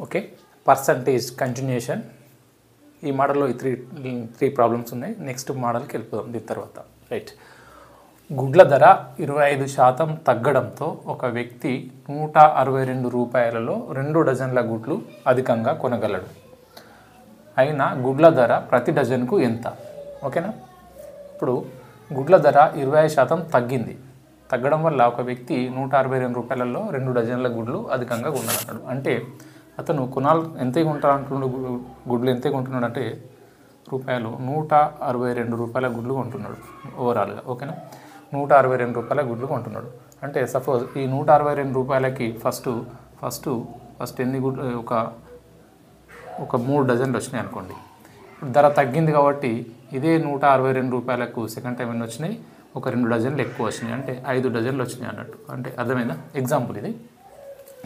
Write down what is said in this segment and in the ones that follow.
Okay, percentage continuation. ఈ మోడల్లో ఈ త్రీ ప్రాబ్లమ్స్ ఉన్నాయి. నెక్స్ట్ మోడల్కి వెళ్ళిపోదాం దీని తర్వాత. రైట్, గుడ్ల ధర 25% తగ్గడంతో ఒక వ్యక్తి 162 రూపాయలలో 2 డజన్ల గుడ్లు అధికంగా కొనగలడు. అయినా గుడ్ల ధర ప్రతి డజన్కు ఎంత? ఓకేనా. ఇప్పుడు గుడ్ల ధర 25% తగ్గింది. తగ్గడం వల్ల ఒక వ్యక్తి 162 రూపాయలలో 2 డజన్ల గుడ్లు అధికంగా కొనగలడు. అంటే అతను ఎంత కొంటాడు, గుడ్లు ఎంత కొంటున్నాడు అంటే రూపాయలు 162 రూపాయల గుడ్లు కొంటున్నాడు ఓవరాల్గా. ఓకేనా, 162 రూపాయల గుడ్లు కొంటున్నాడు. అంటే సపోజ్ ఈ 162 రూపాయలకి ఫస్ట్ ఎన్ని గుడ్లు, ఒక 3 డజన్లు వచ్చినాయి అనుకోండి. ధర తగ్గింది కాబట్టి ఇదే 162 రూపాయలకు సెకండ్ టైం ఎన్ని వచ్చినాయి, ఒక 2 డజన్లు ఎక్కువ వచ్చినాయి, అంటే 5 డజన్లు వచ్చినాయి అన్నట్టు. అంటే అర్థమైందా ఎగ్జాంపుల్ ఇది.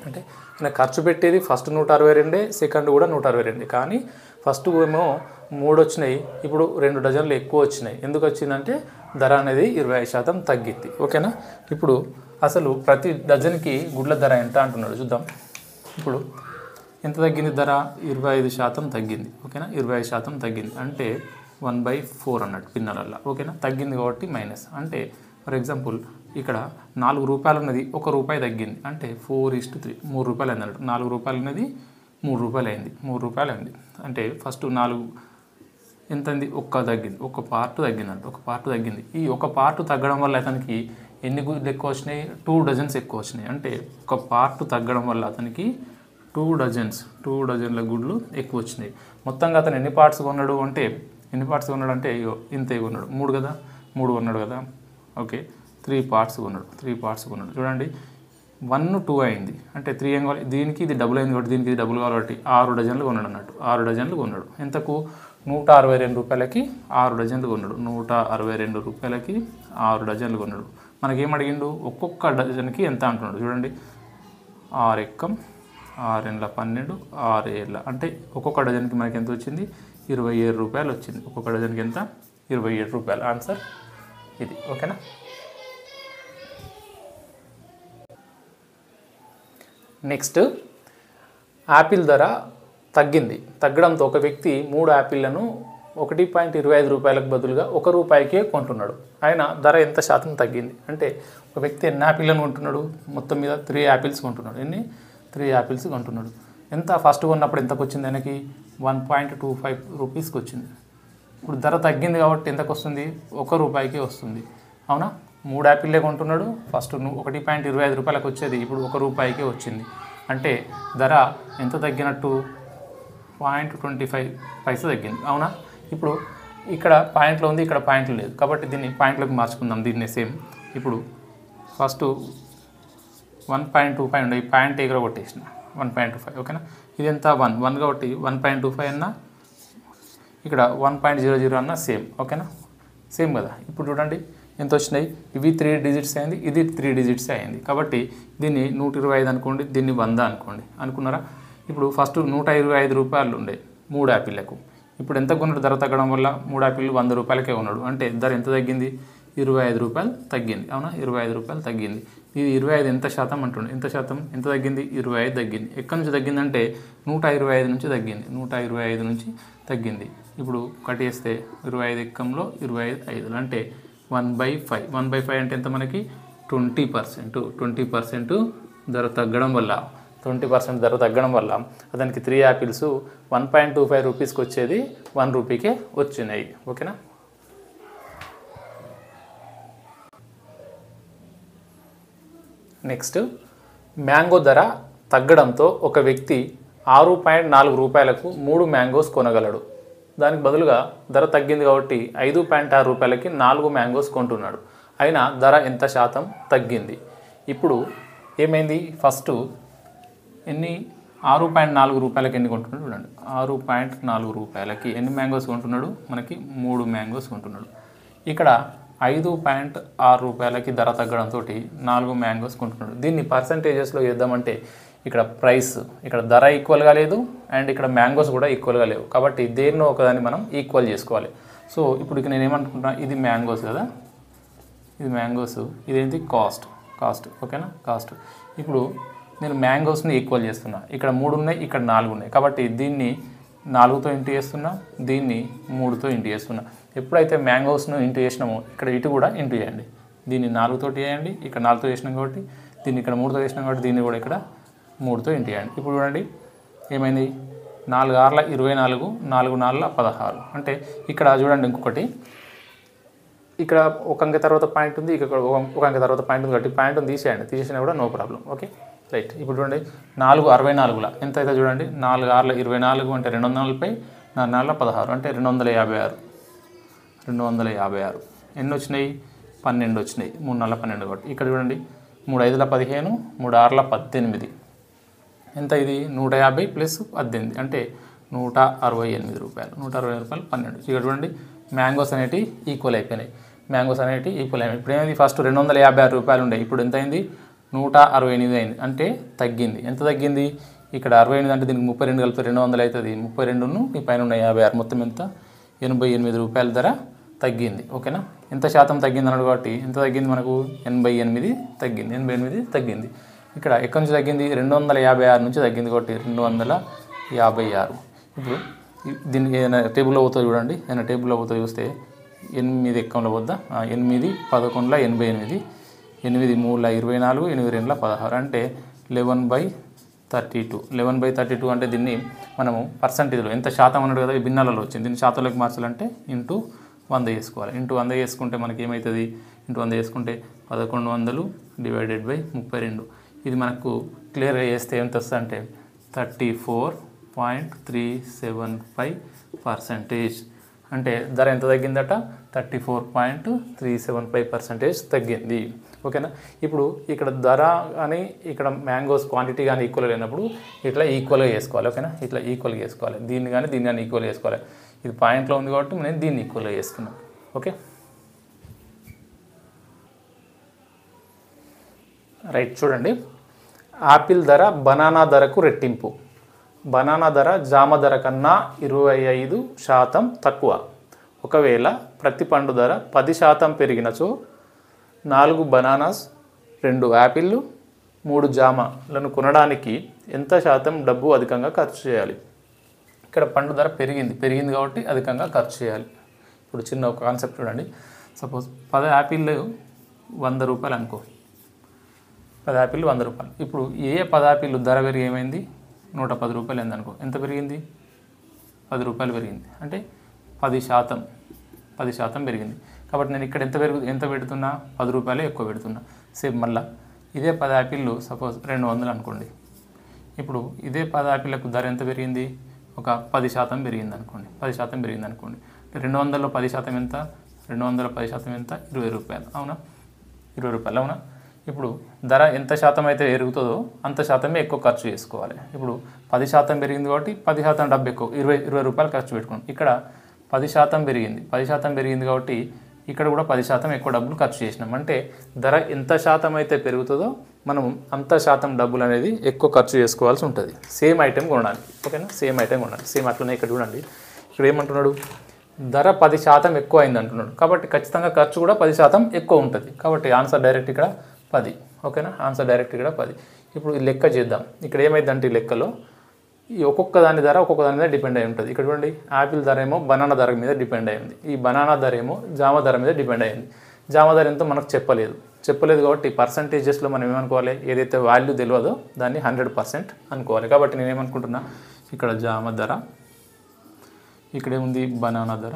అంటే నేను ఖర్చు పెట్టేది ఫస్ట్ 162, సెకండ్ కూడా 162, కానీ ఫస్ట్ ఏమో 3 వచ్చినాయి, ఇప్పుడు 2 డజన్లు ఎక్కువ వచ్చినాయి. ఎందుకు వచ్చిందంటే ధర అనేది 25% తగ్గింది. ఓకేనా. ఇప్పుడు అసలు ప్రతి డజన్కి గుడ్ల ధర ఎంత అంటున్నాడు చూద్దాం. ఇప్పుడు ఎంత తగ్గింది ధర? 25% తగ్గింది. ఓకేనా, 25% తగ్గింది అంటే 1/4 అన్నట్టు పిన్నలల్లా. ఓకేనా, తగ్గింది కాబట్టి మైనస్. అంటే ఫర్ ఎగ్జాంపుల్ ఇక్కడ 4 రూపాయలు ఉన్నది 1 రూపాయి తగ్గింది, అంటే 4:3 3 రూపాయలు అయింది అన్నట్టు. 4 రూపాయలు ఉన్నది 3 రూపాయలు అయింది, 3 రూపాయలు అయింది. అంటే ఫస్ట్ 4 ఎంత అయింది, 1 తగ్గింది, 1 పార్ట్ తగ్గింది అంటే 1 పార్ట్ తగ్గింది. ఈ 1 పార్ట్ తగ్గడం వల్ల అతనికి ఎన్ని గుడ్లు ఎక్కువ వచ్చినాయి? 2 డజన్స్ ఎక్కువ వచ్చినాయి. అంటే 1 పార్ట్ తగ్గడం వల్ల అతనికి 2 డజన్ల గుడ్లు ఎక్కువ వచ్చినాయి. మొత్తంగా అతను ఎన్ని పార్ట్స్ కొన్నాడు అంటే ఇంత కొన్నాడు, 3 కదా, 3 కొన్నాడు కదా. ఓకే, 3 పార్ట్స్ కొన్నాడు. చూడండి 1 2 అయింది, అంటే 3 ఏం కావాలి, దీనికి ఇది డబుల్ అయింది కాబట్టి దీనికి ఇది డబుల్ కావాలి కాబట్టి 6 డజన్లు కొన్నాడు అన్నట్టు. 6 డజన్లు కొన్నాడు. ఎంతకు? 162 రూపాయలకి 6 డజన్లు కొన్నాడు. 162 రూపాయలకి 6 డజన్లు కొన్నాడు. మనకేం అడిగిండు? ఒక్కొక్క డజన్కి ఎంత అంటున్నాడు చూడండి. 6 ఎక్కం 6 ఎండ్ల 12, 6 ఏళ్ళ, అంటే ఒక్కొక్క డజన్కి మనకి ఎంత వచ్చింది? 27 రూపాయలు వచ్చింది. ఒక్కొక్క డజన్కి ఎంత? 27 రూపాయలు. ఆన్సర్ ఇది. ఓకేనా. నెక్స్ట్, యాపిల్ ధర తగ్గడంతో ఒక వ్యక్తి 3 యాపిళ్లను 1.25 రూపాయలకు బదులుగా 1 రూపాయికే కొంటున్నాడు. ఆయన ధర ఎంత శాతం తగ్గింది? అంటే ఒక వ్యక్తి ఎన్ని యాపిళ్లను కొంటున్నాడు? మొత్తం మీద 3 యాపిల్స్ కొంటున్నాడు. 3 యాపిల్స్ కొంటున్నాడు. ఎంత ఫస్ట్ కొన్నప్పుడు ఎంతకు వచ్చింది? ఆయనకి 1.25 రూపీస్కి వచ్చింది. ఇప్పుడు ధర తగ్గింది కాబట్టి ఎంతకు వస్తుంది? 1 రూపాయికే వస్తుంది. అవునా, 3 యాపిల్లే కొంటున్నాడు. ఫస్ట్ 1.25 రూపాయలకు వచ్చేది ఇప్పుడు 1 రూపాయికే వచ్చింది. అంటే ధర ఎంత తగ్గినట్టు? 0.25 పైసా తగ్గింది. అవునా. ఇప్పుడు ఇక్కడ పాయింట్లో ఉంది, ఇక్కడ పాయింట్లు లేదు కాబట్టి దీన్ని పాయింట్లోకి మార్చుకుందాం. దీన్ని సేమ్ ఇప్పుడు ఫస్ట్ 1.25 ఉండే, ఈ పాయింట్ ఎగర కొట్టేసిన 1.25. ఓకేనా, ఇది ఎంత? 1 కాబట్టి 1.25 అన్నా, ఇక్కడ 1.00 అన్నా సేమ్. ఓకేనా, సేమ్ కదా. ఇప్పుడు చూడండి ఎంత వచ్చినాయి, ఇవి 3 డిజిట్స్ అయింది, ఇది 3 డిజిట్స్ అయింది. కాబట్టి దీన్ని 125 అనుకోండి, దీన్ని 100 అనుకోండి. అనుకున్నారా? ఇప్పుడు ఫస్ట్ 125 రూపాయలు ఉండే 3 యాపిళ్లకు, ఇప్పుడు ఎంత కొన్నాడు? ధర తగ్గడం వల్ల 3 యాపిల్ 100 రూపాయలకే కొన్నాడు. అంటే ధర ఎంత తగ్గింది? 25 రూపాయలు తగ్గింది. అవునా, 25 రూపాయలు తగ్గింది. ఇది 25 ఎంత శాతం అంటుండే? ఎంత శాతం ఎంత తగ్గింది? 25 తగ్గింది. ఎక్కడి నుంచి తగ్గిందంటే 125 నుంచి తగ్గింది. 125 నుంచి తగ్గింది. ఇప్పుడు కట్టేస్తే 25 ఎక్కంలో 25 అంటే 1/5. 1/5 అంటే ఎంత మనకి? 20%. 20% ధర తగ్గడం వల్ల 20% ధర తగ్గడం వల్ల అతనికి 3 యాపిల్స్ 1.25 రూపీస్కి వచ్చేది 1 రూపీకే వచ్చినాయి. ఓకేనా. నెక్స్ట్, మ్యాంగో ధర తగ్గడంతో ఒక వ్యక్తి 6.4 రూపాయలకు 3 మ్యాంగోస్ కొనగలడు. దానికి బదులుగా ధర తగ్గింది కాబట్టి 5.6 రూపాయలకి 4 మ్యాంగోస్ కొంటున్నాడు. అయినా ధర ఎంత శాతం తగ్గింది? ఇప్పుడు ఏమైంది? ఫస్ట్ 6.4 రూపాయలకి ఎన్ని కొంటున్నాడు చూడండి. 6.4 రూపాయలకి ఎన్ని మ్యాంగోస్ కొంటున్నాడు? మనకి 3 మ్యాంగోస్ కొంటున్నాడు. ఇక్కడ 5.6 రూపాయలకి ధర తగ్గడంతో 4 మ్యాంగోస్ కొంటున్నాడు. దీన్ని పర్సంటేజెస్లో వేద్దామంటే ఇక్కడ ప్రైస్, ఇక్కడ ధర ఈక్వల్గా లేదు అండ్ ఇక్కడ మ్యాంగోస్ కూడా ఈక్వల్గా లేవు. కాబట్టి దేన్నో ఒకదాన్ని మనం ఈక్వల్ చేసుకోవాలి. సో ఇప్పుడు ఇక నేను ఏమనుకుంటున్నా, ఇది మ్యాంగోస్ కదా, ఇది మ్యాంగోస్, ఇదేంటి కాస్ట్. ఓకేనా, కాస్ట్. ఇప్పుడు నేను మ్యాంగోస్ని ఈక్వల్ చేస్తున్నా. ఇక్కడ 3 ఉన్నాయి, ఇక్కడ 4 ఉన్నాయి. కాబట్టి దీన్ని 4తో ఇంటూ చేస్తున్నా, దీన్ని 3తో ఇంటూ చేస్తున్నా. ఎప్పుడైతే మ్యాంగోస్ను ఇంటూ చేసినామో ఇక్కడ ఇటు కూడా ఇంటూ చేయండి. దీన్ని 4తో చేయండి, ఇక్కడ 4తో చేసినాం కాబట్టి, దీన్ని ఇక్కడ 3తో చేసినాం కాబట్టి దీన్ని కూడా ఇక్కడ 3తో ఇంటూ చేయండి. ఇప్పుడు చూడండి ఏమైంది, 4 6ల 24, 4 4ల 16. అంటే ఇక్కడ చూడండి ఇంకొకటి, ఇక్కడ ఒక అంకె తర్వాత పాయింట్ ఉంది, ఇక్కడ ఒక అంకె తర్వాత పాయింట్ ఉంది కాబట్టి పాయింట్ని తీసేయండి, తీసేసినా కూడా నో ప్రాబ్లం. Okay right. ఇప్పుడు చూడండి 4 64ల ఎంత అయితే చూడండి, 4 6ల 24 అంటే 240, 4 4ల 16 అంటే 256. 256 ఎన్ని వచ్చినాయి, 12 వచ్చినాయి. 3 4ల 12 కాబట్టి ఇక్కడ చూడండి 3 5ల 15, 3 6ల 18. ఎంత ఇది, 150 ప్లస్ 18 అంటే 168 రూపాయలు. 168 రూపాయలు 12. ఇక్కడ చూడండి మ్యాంగోస్ అనేవి ఈక్వల్ అయిపోయినాయి. ఇప్పుడు ఏమైంది, ఫస్ట్ 256 రూపాయలు ఉండే, ఇప్పుడు ఎంత అయింది, 168 అయింది. అంటే తగ్గింది. ఎంత తగ్గింది, ఇక్కడ 68 అంటే దీనికి 32 కలిపి 200 అవుతుంది. 32ను ఈ పైన ఉన్న 56 మొత్తం ఎంత, 88 రూపాయల ధర తగ్గింది. ఓకేనా, ఎంత శాతం తగ్గింది అన్నాడు కాబట్టి ఎంత తగ్గింది మనకు, 88 తగ్గింది. 88 తగ్గింది. ఇక్కడ ఎక్కడి నుంచి తగ్గింది, 256 నుంచి తగ్గింది కాబట్టి 256. ఇప్పుడు దీనికి ఏదైనా టేబుల్లో పోతుంది చూడండి, ఏదైనా టేబుల్లో పోతుంది చూస్తే 8 ఎక్కంలో వద్దా, 8 11ల 88, 8 3ల 24, 8 2ల 16 అంటే 11/32. 11/32 అంటే దీన్ని మనము పర్సంటేజ్లో ఎంత శాతం అన్నాడు కదా, ఈ భిన్నాలలో వచ్చింది. దీన్ని శాతంలోకి మార్చాలంటే ఇంటూ 100 చేసుకోవాలి. ఇంటూ 100 చేసుకుంటే మనకి ఏమవుతుంది, ఇంటూ 100 చేసుకుంటే 1100 డివైడెడ్ బై 32. ఇది మనకు క్లియర్గా చేస్తే ఎంత వస్తుంది అంటే 34.375%. అంటే ధర ఎంత తగ్గిందట, 34.375% తగ్గింది. ఓకేనా, ఇప్పుడు ఇక్కడ ధర కానీ ఇక్కడ మ్యాంగోస్ క్వాంటిటీ కానీ ఈక్వల్ అయినప్పుడు ఇట్లా ఈక్వల్గా చేసుకోవాలి. ఓకేనా, ఇట్లా ఈక్వల్గా చేసుకోవాలి. దీన్ని కానీ ఈక్వల్గా చేసుకోవాలి. ఇది పాయింట్లో ఉంది కాబట్టి నేను దీన్ని ఈక్వల్గా చేసుకున్నాను. Okay right. చూడండి, ఆపిల్ ధర బనానా ధరకు రెట్టింపు. బనానా ధర జామ ధర కన్నా 25% తక్కువ. ఒకవేళ ప్రతి పండు ధర 10% పెరిగినచో 4 బనానాస్, 2 యాపిళ్ళు, 3 జామలను కొనడానికి ఎంత శాతం డబ్బు అధికంగా ఖర్చు చేయాలి? ఇక్కడ పండు ధర పెరిగింది కాబట్టి అధికంగా ఖర్చు చేయాలి. ఇప్పుడు చిన్న ఒక కాన్సెప్ట్ చూడండి. సపోజ్ 10 యాపిళ్ళు 100 రూపాయలు అనుకో, 10 యాపిళ్ళు 100 రూపాయలు. ఇప్పుడు 10 యాపిళ్ళు ధర పెరిగి ఏమైంది, 110 రూపాయలు అయింది అనుకో. ఎంత పెరిగింది, 10 రూపాయలు పెరిగింది. అంటే 10% పెరిగింది. కాబట్టి నేను ఇక్కడ ఎంత పెడుతున్నా, 10 రూపాయలే ఎక్కువ పెడుతున్నా. సేమ్ మళ్ళీ ఇదే 10 యాపిళ్ళు సపోజ్ 200 అనుకోండి. ఇప్పుడు ఇదే 10 యాపిళ్ళకు ధర ఎంత పెరిగింది, ఒక 10% పెరిగింది అనుకోండి. 10% పెరిగింది అనుకోండి. 200లో 10% ఎంత, 200లో 10% ఎంత, 20 రూపాయలు. అవునా, 20 రూపాయలు. అవునా, ఇప్పుడు ధర ఎంత శాతం అయితే పెరుగుతుందో అంత శాతమే ఎక్కువ ఖర్చు చేసుకోవాలి. ఇప్పుడు 10% పెరిగింది కాబట్టి 10% డబ్బు ఎక్కువ, 20 రూపాయలు ఖర్చు పెట్టుకోండి. ఇక్కడ 10% పెరిగింది, 10% పెరిగింది కాబట్టి ఇక్కడ కూడా 10% ఎక్కువ డబ్బులు ఖర్చు చేసినాం. అంటే ధర ఎంత శాతం అయితే పెరుగుతుందో మనం అంత శాతం డబ్బులు అనేది ఎక్కువ ఖర్చు చేసుకోవాల్సి ఉంటుంది. సేమ్ ఐటెం కొనాలి. ఓకేనా, సేమ్ ఐటెం కొనాలి. సేమ్ అట్లనే ఇక్కడ చూడండి, ఇక్కడ ఏమంటున్నాడు, ధర 10% ఎక్కువ అయింది అంటున్నాడు. కాబట్టి ఖచ్చితంగా ఖర్చు కూడా 10% ఎక్కువ ఉంటుంది. కాబట్టి ఆన్సర్ డైరెక్ట్ ఇక్కడ 10. ఓకేనా, ఆన్సర్ డైరెక్ట్ ఇక్కడ 10. ఇప్పుడు ఈ లెక్క చేద్దాం. ఇక్కడ ఏమైందంటే ఈ లెక్కలో ఈ ఒక్కొక్క దాని ధర ఒక్కొక్క దాని మీద డిపెండ్ అయి ఉంటుంది. ఇక్కడ చూడండి, యాపిల్ ధర ఏమో బనానా ధర మీద డిపెండ్ అయింది. ఈ బనానా ధర ఏమో జామ ధర మీద డిపెండ్ అయింది. జామ ధర ఎంతో మనకు చెప్పలేదు కాబట్టి పర్సంటేజెస్లో మనం ఏమనుకోవాలి, ఏదైతే వాల్యూ తెలియదో దాన్ని 100% అనుకోవాలి. కాబట్టి నేనేమనుకుంటున్నా, ఇక్కడ జామ ధర, ఇక్కడేముంది బనానా ధర,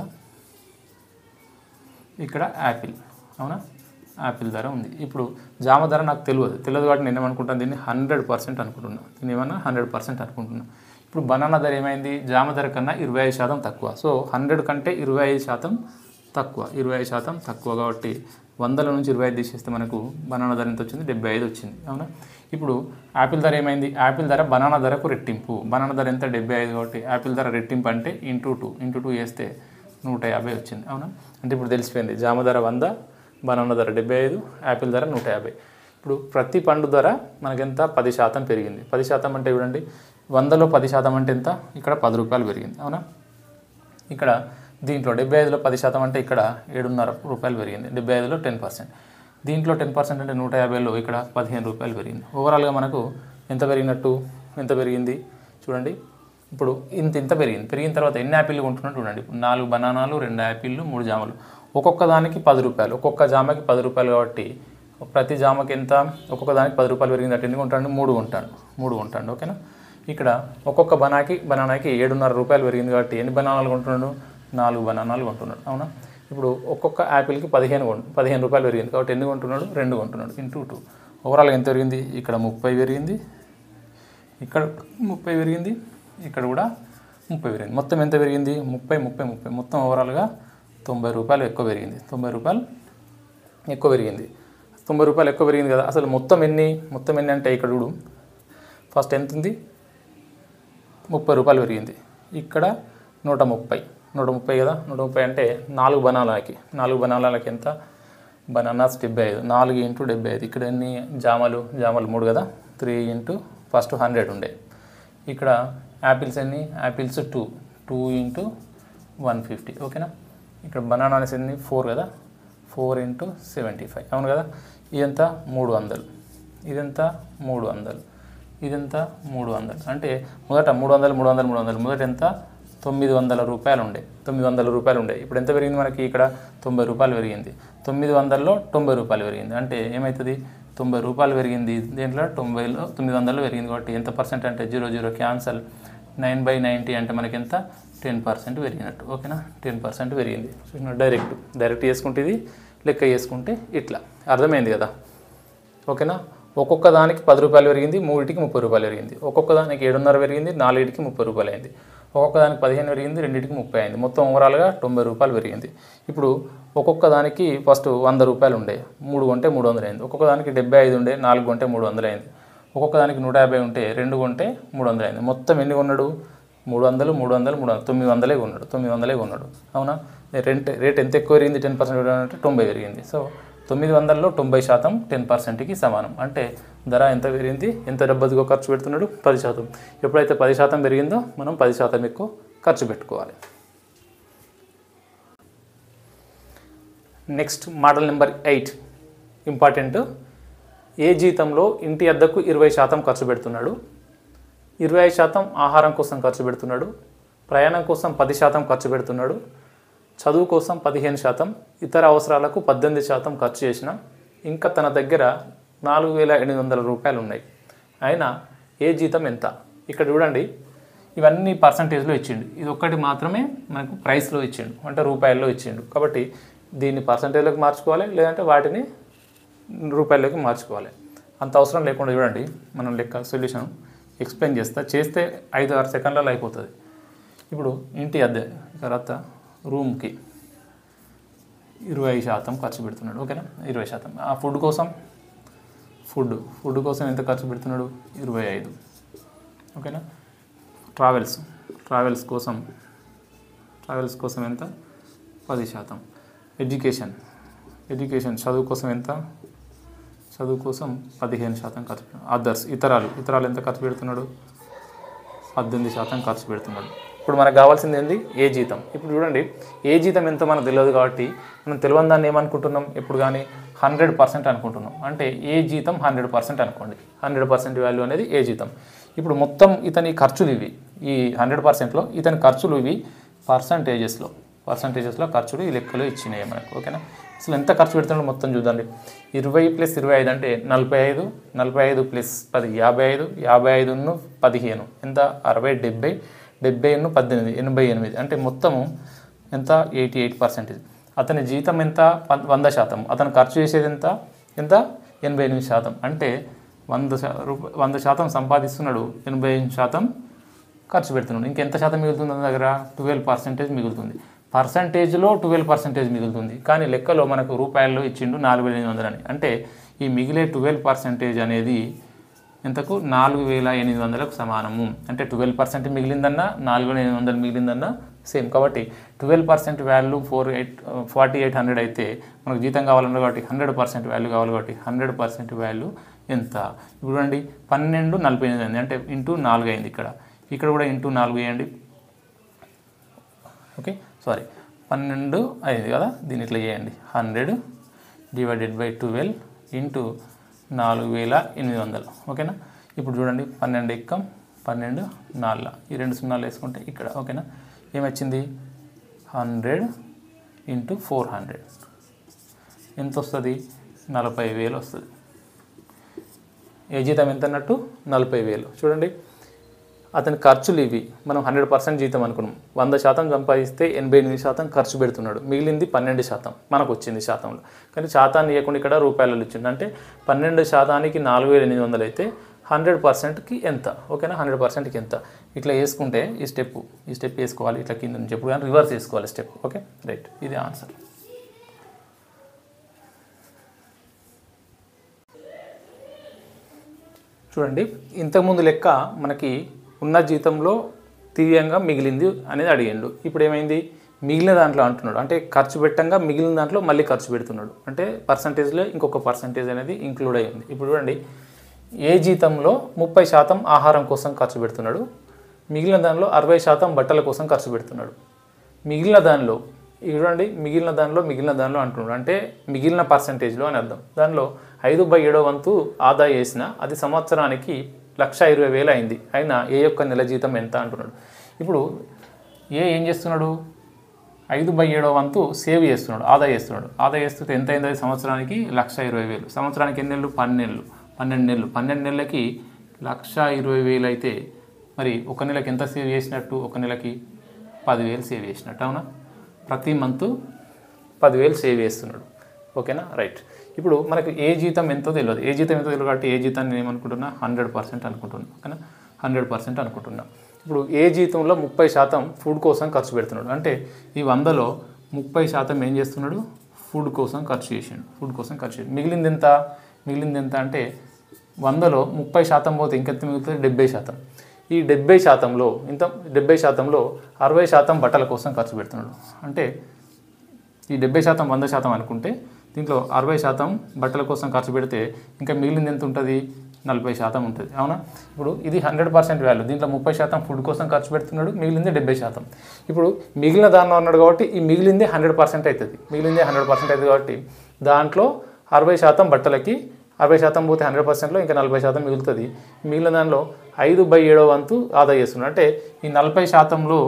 ఇక్కడ యాపిల్. అవునా, యాపిల్ ధర ఉంది. ఇప్పుడు జామ ధర నాకు తెలియదు కాబట్టి నేను ఏమనుకుంటాను, దీన్ని 100% అనుకుంటున్నా. దీన్ని ఏమన్నా 100% అనుకుంటున్నా. ఇప్పుడు బనానా ధర ఏమైంది, జామ ధర కన్నా 25% తక్కువ. సో 100 కంటే 25% తక్కువ, 25% తక్కువ. కాబట్టి 100లో నుంచి 25 తీసేస్తే మనకు బనానా ధర ఎంత వచ్చింది, 75 వచ్చింది. అవునా, ఇప్పుడు యాపిల్ ధర ఏమైంది, యాపిల్ ధర బనానా ధరకు రెట్టింపు. బనానా ధర ఎంత, 75 కాబట్టి యాపిల్ ధర రెట్టింపు అంటే ఇంటూ 2 చేస్తే 150 వచ్చింది. అవునా, అంటే ఇప్పుడు తెలిసిపోయింది, జామ ధర 100, బనానా ధర 75, యాపిల్ ధర 150. ఇప్పుడు ప్రతి పండు ధర మనకెంత, 10% పెరిగింది. 10% అంటే చూడండి, 100లో 10% అంటే ఎంత, ఇక్కడ 10 రూపాయలు పెరిగింది. అవునా, ఇక్కడ దీంట్లో 75లో 10% అంటే ఇక్కడ 7.5 రూపాయలు పెరిగింది. 75లో 10%. దీంట్లో 10% అంటే 150లో ఇక్కడ 15 రూపాయలు పెరిగింది. ఓవరాల్గా మనకు ఎంత పెరిగినట్టు, ఎంత పెరిగింది చూడండి. ఇప్పుడు ఇంత పెరిగింది. పెరిగిన తర్వాత ఎన్ని యాపిల్లు కొంటున్నట్టు చూడండి. ఇప్పుడు 4 బనానాలు, 2 యాపిల్లు, 3 జామలు, ఒక్కొక్క దానికి 10 రూపాయలు, ఒక్కొక్క జామకి 10 రూపాయలు. కాబట్టి ప్రతి జామకి ఎంత, ఒక్కొక్క దానికి 10 రూపాయలు పెరిగింది. అంటే ఎన్ని కొంటాడు, 3 కొంటాడు. ఓకేనా. ఇక్కడ ఒక్కొక్క బనానాకి 7.5 రూపాయలు పెరిగింది. కాబట్టి ఎన్ని బనానాలు కొంటున్నాడు, 4 బనానాలు కొంటున్నాడు. అవునా. ఇప్పుడు ఒక్కొక్క యాపిల్కి 15 రూపాయలు పెరిగింది. కాబట్టి ఎన్ని కొంటున్నాడు, 2 కొంటున్నాడు. ఇంటూ 2 ఓవరాల్గా ఎంత పెరిగింది, ఇక్కడ 30 పెరిగింది, ఇక్కడ 30 పెరిగింది, ఇక్కడ కూడా 30 పెరిగింది. మొత్తం ఎంత పెరిగింది, 30. మొత్తం ఓవరాల్గా 90 రూపాయలు ఎక్కువ పెరిగింది. 90 రూపాయలు ఎక్కువ పెరిగింది. 90 రూపాయలు ఎక్కువ పెరిగింది కదా. అసలు మొత్తం ఎన్ని అంటే ఇక్కడ చూడు, ఫస్ట్ ఎంత ఉంది, 30 రూపాయలు పెరిగింది. ఇక్కడ 130 కదా. 130 అంటే 4 బనానాలకి ఎంత, బనానాస్ 75, 4 × 75. ఇక్కడ ఎన్ని జామలు 3 కదా, 3 × ఫస్ట్ 100 ఉండే. ఇక్కడ యాపిల్స్ ఎన్ని, యాపిల్స్ 2 × 150. ఓకేనా. ఇక్కడ బనానాస్ ఎన్ని, 4 కదా, 4 × 75. అవును కదా. ఇదంతా 300, ఇదంతా 300, ఇదంతా 300. అంటే మొదట 300 మొదట ఎంత, 900 రూపాయలు ఉండే. 900 రూపాయలు ఉండే. ఇప్పుడు ఎంత పెరిగింది మనకి, ఇక్కడ 90 రూపాయలు పెరిగింది. 900లో 90 రూపాయలు పెరిగింది. అంటే ఏమవుతుంది, 90 రూపాయలు పెరిగింది. దేంట్లో 90లో 900లో పెరిగింది. కాబట్టి ఎంత పర్సెంట్ అంటే 0 క్యాన్సల్. 9/90 అంటే మనకి ఎంత, 10% పెరిగినట్టు. ఓకేనా. 10% పెరిగింది. డైరెక్ట్ చేసుకుంటే ఇది, లెక్క చేసుకుంటే ఇట్లా. అర్థమైంది కదా. ఓకేనా. ఒక్కొక్క దానికి 10 రూపాయలు పెరిగింది, 3టికి 30 రూపాయలు పెరిగింది. ఒక్కొక్క దానికి 7.5 పెరిగింది, 4టికి 30 రూపాయలు అయింది. ఒక్కొక్క దానికి 15 పెరిగింది, 2టికి 30 అయింది. మొత్తం ఓవరాల్గా 90 రూపాయలు పెరిగింది. ఇప్పుడు ఒక్కొక్క దానికి ఫస్ట్ 100 రూపాయలు ఉండే, 3 కొంటే 300 అయింది. ఒక్కొక్క దానికి 75 ఉండే, 4 కొంటే 300 అయింది. ఒక్కొక్క దానికి 150 ఉంటే 2 కొంటే 300 అయింది. మొత్తం ఎన్ని కొన్నాడు, 300 900 కొన్నాడు. అవునా. రేట్ ఎంత ఎక్కువ పెరిగింది, 10% అంటే 90 పెరిగింది. సో 900లో 90% 10%కి సమానం. అంటే ధర ఎంత పెరిగింది, ఎంత డబ్బుగా ఖర్చు పెడుతున్నాడు, 10%. ఎప్పుడైతే 10% పెరిగిందో మనం 10% ఎక్కువ ఖర్చు పెట్టుకోవాలి. Next model number 8 important. ఏ జీతంలో ఇంటి అద్దెకు 20% ఖర్చు పెడుతున్నాడు, 25% ఆహారం కోసం ఖర్చు పెడుతున్నాడు, ప్రయాణం కోసం 10% ఖర్చు పెడుతున్నాడు, చదువు కోసం 15%, ఇతర అవసరాలకు 18% ఖర్చు చేసిన, ఇంకా తన దగ్గర 4,800 రూపాయలు ఉన్నాయి. అయినా ఏ జీతం ఎంత. ఇక్కడ చూడండి, ఇవన్నీ పర్సంటేజ్లో ఇచ్చిండు. ఇది ఒక్కటి మాత్రమే మనకు ప్రైస్లో ఇచ్చిండు, అంటే రూపాయల్లో ఇచ్చిండు. కాబట్టి దీన్ని పర్సంటేజ్లోకి మార్చుకోవాలి, లేదంటే వాటిని రూపాయల్లోకి మార్చుకోవాలి. అంత అవసరం లేకుండా చూడండి, మనం లెక్క సొల్యూషన్ ఎక్స్ప్లెయిన్ చేస్తే 5-6 సెకండ్లలో అయిపోతుంది. ఇప్పుడు ఇంటి అద్దె తర్వాత రూమ్కి 25% ఖర్చు పెడుతున్నాడు. ఓకేనా. 20%. ఆ ఫుడ్ కోసం ఎంత ఖర్చు పెడుతున్నాడు, 25. ఓకేనా. ట్రావెల్స్ కోసం ఎంత, 10%. ఎడ్యుకేషన్ చదువు కోసం ఎంత, చదువు కోసం 15% ఖర్చు పెడుతున్నాడు. అదర్స్ ఇతరాలు ఎంత ఖర్చు పెడుతున్నాడు, 18% ఖర్చు పెడుతున్నాడు. ఇప్పుడు మనకు కావాల్సింది ఏంది, ఏ జీతం. ఇప్పుడు చూడండి, ఏ జీతం ఎంతో మనకు తెలియదు. కాబట్టి మనం తెలియని దాన్ని ఏమనుకుంటున్నాం, ఎప్పుడు కానీ 100% అనుకుంటున్నాం. అంటే ఏ జీతం 100% అనుకోండి. 100% వాల్యూ అనేది ఏ జీతం. ఇప్పుడు మొత్తం ఇతని ఖర్చులు ఇవి, ఈ 100%లో ఇతని ఖర్చులు ఇవి పర్సంటేజెస్లో ఖర్చులు ఈ లెక్కలో ఇచ్చినాయి మనకు. ఓకేనా. అసలు ఎంత ఖర్చు పెడుతున్నాడు మొత్తం చూద్దాండి. 20 + 25 అంటే 45, 45 + 10 55, 55 15 ఎంత, 60, 70, 18, 88. అంటే మొత్తము ఎంత, 88%. అతని జీతం ఎంత, 100%. అతను ఖర్చు చేసేది ఎంత, 88%. అంటే 100% సంపాదిస్తున్నాడు, 88% ఖర్చు పెడుతున్నాడు. ఇంకెంత శాతం మిగులుతుంది అతని దగ్గర, 12% మిగులుతుంది. పర్సంటేజ్లో 12% మిగులుతుంది. కానీ లెక్కలో మనకు రూపాయల్లో ఇచ్చిండు 4,800 అని. అంటే ఈ మిగిలే 12% అనేది ఎంతకు, 4,800కు సమానము. అంటే 12% మిగిలిందన్నా 4,800 మిగిలిందన్నా సేమ్. కాబట్టి 12% వాల్యూ 4,800 అయితే మనకు జీతం కావాలన్నా కాబట్టి 100% వాల్యూ కావాలి. కాబట్టి 100% వాల్యూ ఎంత. ఇప్పుడు చూడండి, 12,48 అయింది. అంటే ఇంటూ 4 అయింది. ఇక్కడ కూడా ఇంటూ 4 వేయండి. ఓకే, 12 అయింది కదా. దీన్ని ఇట్లా చేయండి, 100 / 12 ఇంటూ 4,800. ఓకేనా. ఇప్పుడు చూడండి 12 ఎక్కం 12 4 ఈ 2 సున్నాలు వేసుకుంటే ఇక్కడ ఓకేనా ఏమొచ్చింది 100 × 400 ఎంత వస్తుంది 40,000 వస్తుంది. ఏ జీతం ఎంత అన్నట్టు 40,000. చూడండి అతని ఖర్చులు ఇవి. మనం 100% జీతం అనుకున్నాం. 100% సంపాదిస్తే 88% ఖర్చు పెడుతున్నాడు. మిగిలింది 12% మనకు వచ్చింది శాతంలో. కానీ శాతాన్ని ఇవ్వకుండా ఇక్కడ రూపాయలలో ఇచ్చింది. అంటే 12%కి 4,800 అయితే 100%కి ఎంత ఓకేనా 100%కి ఎంత ఇట్లా వేసుకుంటే ఈ స్టెప్ వేసుకోవాలి. ఇట్లా కింద నుంచి ఎప్పుడు కానీ రివర్స్ వేసుకోవాలి స్టెప్. ఓకే రైట్ ఇది ఆన్సర్. చూడండి ఇంతకుముందు లెక్క మనకి ఉన్న జీతంలో తీయంగా మిగిలింది అనేది అడిగిండు. ఇప్పుడు ఏమైంది మిగిలిన దాంట్లో అంటున్నాడు. అంటే ఖర్చు పెట్టంగా మిగిలిన దాంట్లో మళ్ళీ ఖర్చు పెడుతున్నాడు. అంటే పర్సంటేజ్లో ఇంకొక పర్సంటేజ్ అనేది ఇంక్లూడ్ అయ్యింది. ఇప్పుడు చూడండి ఏ జీతంలో 30% ఆహారం కోసం ఖర్చు పెడుతున్నాడు, మిగిలిన దానిలో 60% బట్టల కోసం ఖర్చు పెడుతున్నాడు. మిగిలిన దానిలో చూడండి మిగిలిన దానిలో అంటున్నాడు. అంటే మిగిలిన పర్సంటేజ్లో అని అర్థం. దానిలో 5/7 వంతు ఆదా చేసిన అది సంవత్సరానికి 1,20,000 అయింది. అయినా ఏ యొక్క నెల జీతం ఎంత అంటున్నాడు. ఇప్పుడు ఏం చేస్తున్నాడు 5/7 వంతు సేవ్ చేస్తున్నాడు, ఆదా చేస్తున్నాడు. ఆదా చేస్తుంటే ఎంత అయింది అది సంవత్సరానికి 1,20,000. సంవత్సరానికి ఎన్ని నెలలు 12 నెలలు. 12 నెలలకి 1,20,000 అయితే మరి ఒక నెలకి ఎంత సేవ్ చేసినట్టు ఒక నెలకి 10,000 సేవ్ చేసినట్టు అవునా. ప్రతి మంత్ 10,000 సేవ్ చేస్తున్నాడు ఓకేనా రైట్. ఇప్పుడు మనకు ఏ జీతం ఎంతో తెలియదు. ఏ జీతం ఎంతో తెలియదు కాబట్టి ఏ జీతాన్ని నేను ఏమనుకుంటున్నా 100% అనుకుంటున్నా ఓకేనా 100% అనుకుంటున్నా. ఇప్పుడు ఏ జీతంలో 30% ఫుడ్ కోసం ఖర్చు పెడుతున్నాడు. అంటే ఈ 100లో 30% ఏం చేస్తున్నాడు ఫుడ్ కోసం ఖర్చు చేసాడు. మిగిలింది ఎంత అంటే 100లో 30% పోతే ఇంకెంత మిగులుతుంది 70%. ఈ 70%లో 60% బట్టల కోసం ఖర్చు పెడుతున్నాడు. అంటే ఈ 70% 100% అనుకుంటే దీంట్లో 60% బట్టల కోసం ఖర్చు పెడితే ఇంకా మిగిలింది ఎంత ఉంటుంది 40% ఉంటుంది అవునా. ఇప్పుడు ఇది 100% వాల్యూ. దీంట్లో 30% ఫుడ్ కోసం ఖర్చు పెడుతున్నాడు, మిగిలింది 70%. ఇప్పుడు మిగిలిన దానిలో ఉన్నాడు కాబట్టి ఈ మిగిలింది 100% అవుతుంది. కాబట్టి దాంట్లో 60% బట్టలకి 60% పోతే 100%లో ఇంకా 40% మిగులుతుంది. మిగిలిన దానిలో 5/7 వంతు ఆదా చేస్తున్నాడు. అంటే ఈ 40%లో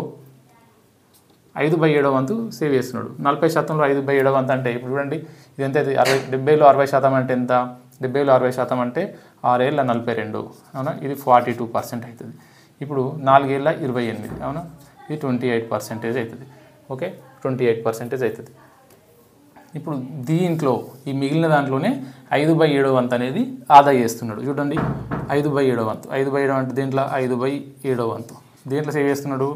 5/7 వంతు సేవ్ చేస్తున్నాడు. 40%లో 5/7 వంతు అంటే ఇప్పుడు చూడండి ఇది ఎంత అయితే 70లో 60% అంటే ఎంత 70లో 60% అంటే 6 ఏళ్ళ 42 అవునా. ఇది 42% అవుతుంది. ఇప్పుడు 4 ఏళ్ళ 28 అవునా. ఇది 28% అవుతుంది ఓకే 28% అవుతుంది. ఇప్పుడు దీంట్లో ఈ మిగిలిన దాంట్లోనే 5/7 వంతు అనేది ఆదా చేస్తున్నాడు. చూడండి 5/7 వంతు అంటే దీంట్లో 5/7 వంతు దీంట్లో సేవ్ చేస్తున్నాడు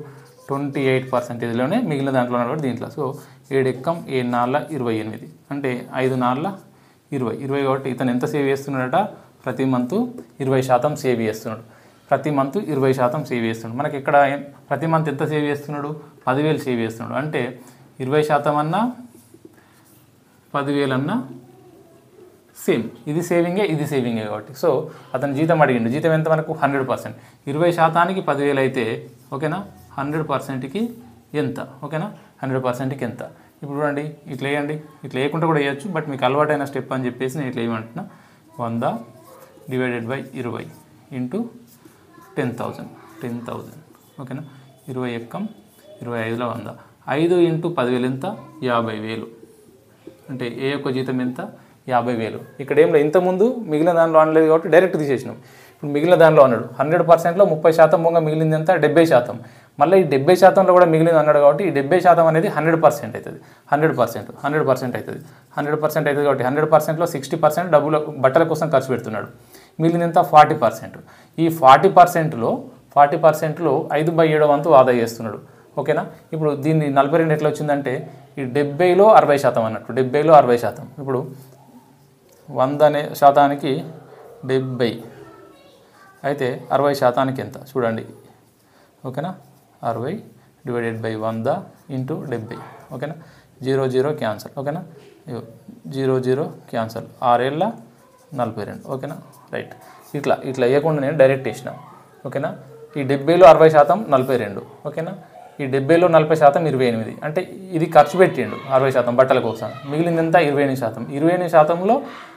28%లోనే మిగిలిన దాంట్లో ఉన్నాడు దీంట్లో. సో 7 ఎక్కం 7 4 28 అంటే 5 4 20 కాబట్టి ఇతను ఎంత సేవ్ చేస్తున్నాడట ప్రతి మంతు 20% సేవ్ చేస్తున్నాడు. మనకి ఇక్కడ ప్రతి మంత్ ఎంత సేవ్ చేస్తున్నాడు 10,000 సేవ్ చేస్తున్నాడు. అంటే 20% అన్నా 10,000 అన్నా సేమ్. ఇది సేవింగే కాబట్టి. సో అతను జీతం అడిగిండు. జీతం ఎంత మనకు 100%. 20%కి 10,000 అయితే ఓకేనా 100%కి ఎంత ఓకేనా 100%కి ఎంత. ఇప్పుడు చూడండి ఇట్లా వేయండి. ఇట్లా వేయకుండా కూడా వేయచ్చు. బట్ మీకు అలవాటైన స్టెప్ అని చెప్పేసి నేను ఇట్లా వేయమంటున్నా 100 / 20 ఇంటూ 10,000 ఓకేనా 20 ఎక్కం 25లో 100 5 ఇంటూ 10,000 ఎంత 50,000. అంటే ఏ యొక్క జీతం ఎంత 50,000. ఇక్కడ ఏం లేదు ఇంతకుముందు మిగిలిన దానిలో అనలేదు కాబట్టి డైరెక్ట్ తీసేసినాం. ఇప్పుడు మిగిలిన దానిలో అన్నాడు 100%లో 30% పోగా మిగిలింది ఎంత 70%. మళ్ళీ ఈ 70%లో కూడా మిగిలింది అన్నాడు కాబట్టి ఈ 70% అనేది 100% అవుతుంది. 100% అవుతుంది. 100% అవుతుంది కాబట్టి 100%లో 60% డబ్బులు బట్టల కోసం ఖర్చు పెడుతున్నాడు. మిగిలింది ఎంత 40%. ఈ 40%లో 5/7 వంతు ఆదా చేస్తున్నాడు ఓకేనా. ఇప్పుడు దీన్ని 42 ఎట్లా వచ్చిందంటే ఈ 70లో 60% అన్నట్టు 70లో 60%. ఇప్పుడు 100 అనే శాతానికి 70 అయితే 60% ఎంత చూడండి ఓకేనా 60 / 100 ఇంటూ 70 ఓకేనా 0 క్యాన్సల్ ఓకేనా 0 క్యాన్సల్ 6 ఏళ్ళ 42 ఓకేనా రైట్. ఇట్లా వేయకుండా నేను డైరెక్ట్ వేసిన ఓకేనా. ఈ 70లో 60% 42 ఓకేనా. ఈ 70లో 40% 28. అంటే ఇది ఖర్చు పెట్టిండు 60% బట్టల కోసం. మిగిలింది ఎంత 28%. 28%లో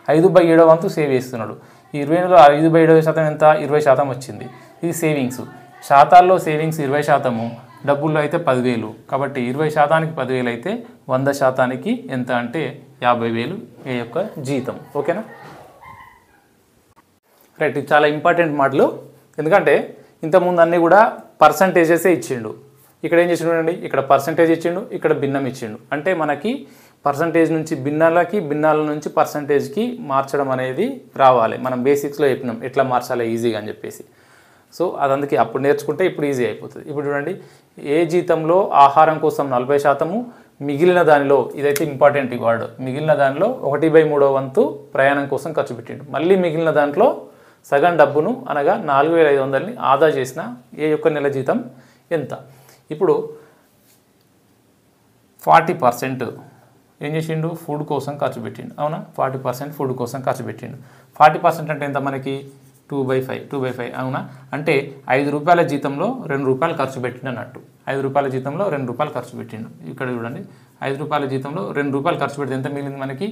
5/7 వంతు సేవ్ చేస్తున్నాడు. ఈ 20లో 5/20% ఎంత? 20% వచ్చింది. ఇది సేవింగ్స్. శాతాల్లో సేవింగ్స్ 20%, డబ్బుల్లో అయితే 10,000. కాబట్టి 20%కి 10,000 అయితే 100%కి ఎంత అంటే 50,000 ఏ యొక్క జీతం. ఓకేనా? రైట్. ఇది చాలా ఇంపార్టెంట్ మాటలు. ఎందుకంటే ఇంతకుముందు అన్నీ కూడా పర్సంటేజెసే ఇచ్చిండు. ఇక్కడ ఏం చేసిండు అండి? ఇక్కడ పర్సంటేజ్ ఇచ్చిండు, ఇక్కడ భిన్నం ఇచ్చిండు. అంటే మనకి పర్సంటేజ్ నుంచి భిన్నాలకి, భిన్నాల నుంచి పర్సంటేజ్కి మార్చడం అనేది రావాలి. మనం బేసిక్స్లో చెప్పినాం ఎట్లా మార్చాలి ఈజీగా అని చెప్పేసి. సో అది అందుకే అప్పుడు నేర్చుకుంటే ఇప్పుడు ఈజీ అయిపోతుంది. ఇప్పుడు చూడండి, ఏ జీతంలో ఆహారం కోసం 40%, మిగిలిన దానిలో, ఇదైతే ఇంపార్టెంట్ ఈ వర్డ్, మిగిలిన దానిలో 1/3 వంతు ప్రయాణం కోసం ఖర్చు పెట్టిండు. మళ్ళీ మిగిలిన దాంట్లో సగం డబ్బును అనగా 4,500ని ఆదా చేసిన ఏ యొక్క నెల జీతం ఎంత? ఇప్పుడు 40% ఏం చేసిండు? ఫుడ్ కోసం ఖర్చు పెట్టిండు. అవునా? 40% ఫుడ్ కోసం ఖర్చు పెట్టిండు. 40% అంటే ఎంత మనకి? 2/5. అవునా? అంటే 5 రూపాయల జీతంలో 2 రూపాయలు ఖర్చు పెట్టిండు అన్నట్టు. 5 రూపాయల జీతంలో 2 రూపాయలు ఖర్చు పెట్టిండు. ఇక్కడ చూడండి, 5 రూపాయల జీతంలో 2 రూపాయలు ఖర్చు పెడితే ఎంత మిగిలింది మనకి?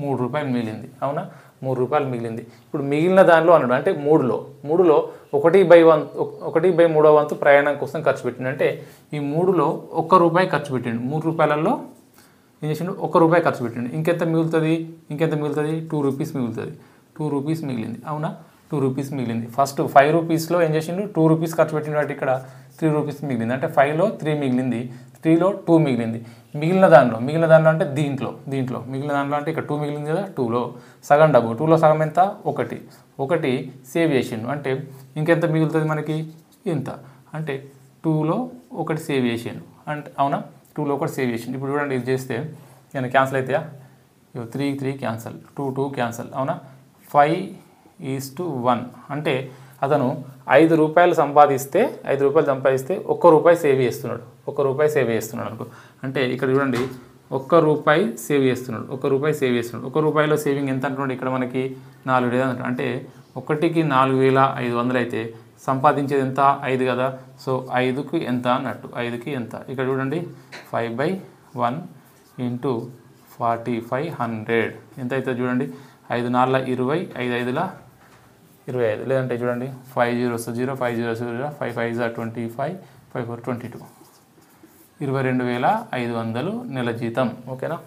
3 రూపాయలు మిగిలింది. అవునా? 3 రూపాయలు మిగిలింది. ఇప్పుడు మిగిలిన దానిలో అన్నాడు అంటే 3లో 1/3 వంతు ప్రయాణం కోసం ఖర్చు పెట్టిండు. అంటే ఈ 3లో 1 రూపాయి ఖర్చు పెట్టిండు. 3 రూపాయలలో ఏం చేసిండు? 1 రూపాయి ఖర్చు పెట్టిండు. ఇంకెంత మిగులుతుంది? 2 రూపీస్ మిగులుతుంది. 2 రూపీస్ మిగిలింది. అవునా? 2 రూపీస్ మిగిలింది. ఫస్ట్ 5 రూపీస్లో ఏం చేసిండు? 2 రూపీస్ ఖర్చు పెట్టిండు. అంటే ఇక్కడ 3 రూపీస్ మిగిలింది. అంటే 5లో 3 మిగిలింది, 3లో 2 మిగిలింది. మిగిలిన దానిలో అంటే దీంట్లో మిగిలిన దానిలో అంటే ఇక్కడ 2 మిగిలింది కదా, 2లో సగం డబ్బు, 2లో సగం ఎంత? 1 సేవ్ చేసిండు. అంటే ఇంకెంత మిగులుతుంది మనకి? ఇంత. అంటే 2లో 1 సేవ్ చేసిండు. అంటే అవునా? 2లో 1 సేవ్ చేసిండు. ఇప్పుడు చూడండి, ఇది చేస్తే నేను క్యాన్సిల్ అవుతాయా? 3 క్యాన్సల్, 2 క్యాన్సల్. అవునా? 5:1 అంటే అతను 5 రూపాయలు సంపాదిస్తే 1 రూపాయి సేవ్ చేస్తున్నాడు. 1 రూపాయి సేవ్ చేస్తున్నాడు అనుకో. అంటే ఇక్కడ చూడండి, 1 రూపాయి సేవ్ చేస్తున్నాడు. 1 రూపాయిలో సేవింగ్ ఎంత అంటున్నాడు? ఇక్కడ మనకి 4 అంటాడు. అంటే 1కి 4,500 అయితే సంపాదించేది ఎంత? 5 కదా. సో 5కి ఎంత అన్నట్టు? 5కి ఎంత? ఇక్కడ చూడండి, 5/1 ఇంటూ 4500 ఎంత అవుతుంది చూడండి. 5 4 20, 5 5 25. లేదంటే చూడండి, 5 0 0, 5 0 0, 5 5 25, 5 4 22, 22,500 నెల జీతం. ఓకేనా?